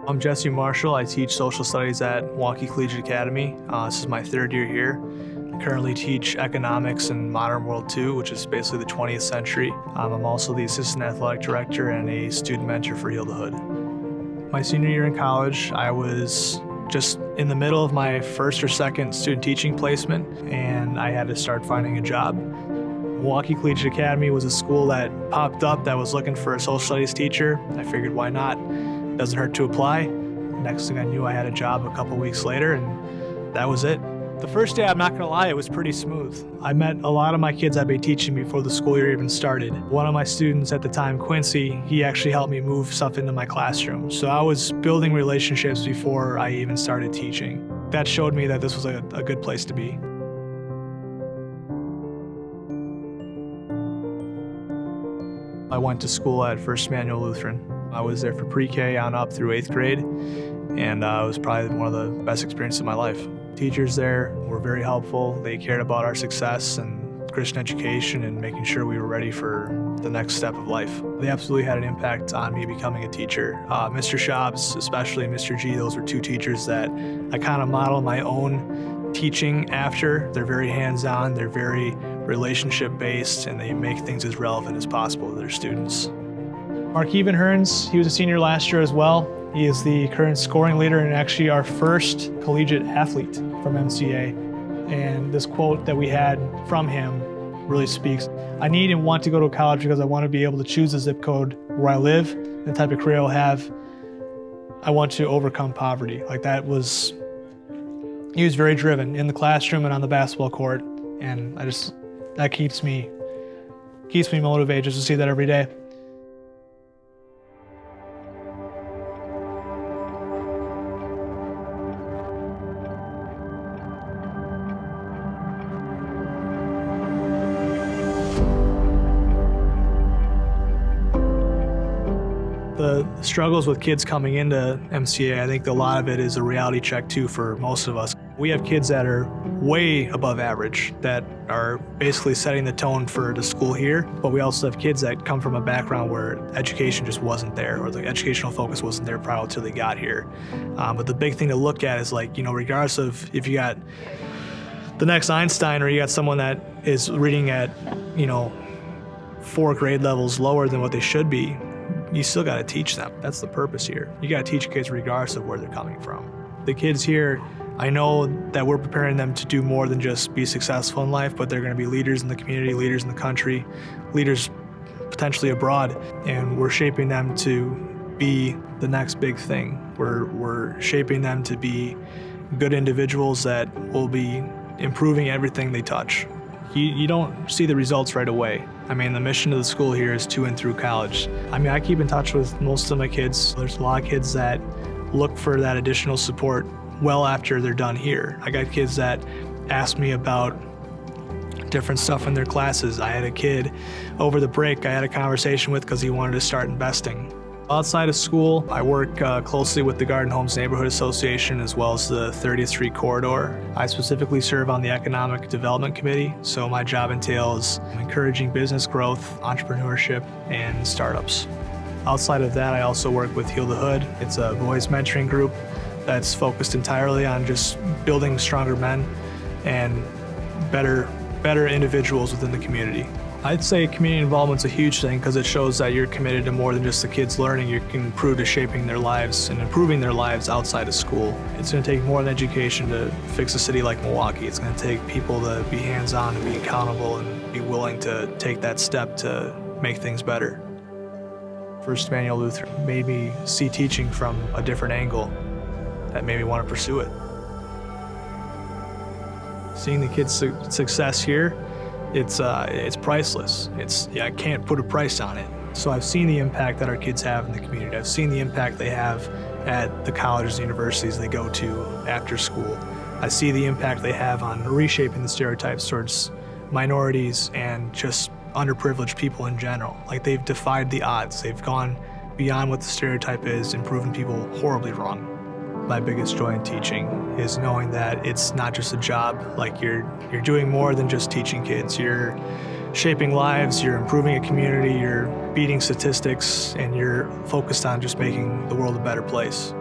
I'm Jesse Marshall. I teach social studies at Milwaukee Collegiate Academy. This is my third year here. I currently teach economics and modern world II, which is basically the 20th century. I'm also the assistant athletic director and a student mentor for FIL the Hood. My senior year in college, I was just in the middle of my first or second student teaching placement, and I had to start finding a job. Milwaukee Collegiate Academy was a school that popped up that was looking for a social studies teacher. I figured, why not? Doesn't hurt to apply. Next thing I knew, I had a job a couple weeks later, and that was it. The first day, I'm not gonna lie, it was pretty smooth. I met a lot of my kids I'd be teaching before the school year even started. One of my students at the time, Quincy, he actually helped me move stuff into my classroom. So I was building relationships before I even started teaching. That showed me that this was a good place to be. I went to school at First Manual Lutheran. I was there for pre-K on up through 8th grade, and it was probably one of the best experiences of my life. Teachers there were very helpful. They cared about our success and Christian education and making sure we were ready for the next step of life. They absolutely had an impact on me becoming a teacher. Mr. Schaub's, especially Mr. G, those were two teachers that I kind of model my own teaching after. They're very hands-on, they're very relationship-based, and they make things as relevant as possible to their students. Markeven Hearns, he was a senior last year as well. He is the current scoring leader and actually our first collegiate athlete from MCA. And this quote that we had from him really speaks. I need and want to go to college because I want to be able to choose a zip code where I live, the type of career I'll have. I want to overcome poverty. Like that was, he was very driven in the classroom and on the basketball court. And that keeps me motivated just to see that every day. The struggles with kids coming into MCA, I think a lot of it is a reality check too for most of us. We have kids that are way above average, that are basically setting the tone for the school here, but we also have kids that come from a background where education just wasn't there, or the educational focus wasn't there prior till they got here. But the big thing to look at is regardless of if you got the next Einstein or you got someone that is reading at, 4 grade levels lower than what they should be, you still got to teach them. That's the purpose here. You got to teach kids regardless of where they're coming from. The kids here, I know that we're preparing them to do more than just be successful in life, but they're going to be leaders in the community, leaders in the country, leaders potentially abroad, and we're shaping them to be the next big thing. We're shaping them to be good individuals that will be improving everything they touch. You don't see the results right away. The mission of the school here is to and through college. I keep in touch with most of my kids. There's a lot of kids that look for that additional support well after they're done here. I got kids that ask me about different stuff in their classes. I had a kid over the break I had a conversation with because he wanted to start investing. Outside of school, I work closely with the Garden Homes Neighborhood Association as well as the 30th Street Corridor. I specifically serve on the Economic Development Committee, so my job entails encouraging business growth, entrepreneurship, and startups. Outside of that, I also work with FIL the Hood. It's a boys mentoring group that's focused entirely on just building stronger men and better individuals within the community. I'd say community involvement's a huge thing because it shows that you're committed to more than just the kids learning. You can improve to shaping their lives and improving their lives outside of school. It's going to take more than education to fix a city like Milwaukee. It's going to take people to be hands-on and be accountable and be willing to take that step to make things better. First Manual Lutheran made me see teaching from a different angle that made me want to pursue it. Seeing the kids' success here, it's priceless. I can't put a price on it. So I've seen the impact that our kids have in the community. I've seen the impact they have at the colleges and universities they go to after school. I see the impact they have on reshaping the stereotypes towards minorities and just underprivileged people in general. They've defied the odds. They've gone beyond what the stereotype is and proven people horribly wrong. My biggest joy in teaching is knowing that it's not just a job. You're doing more than just teaching kids. You're shaping lives, you're improving a community, you're beating statistics, and you're focused on just making the world a better place.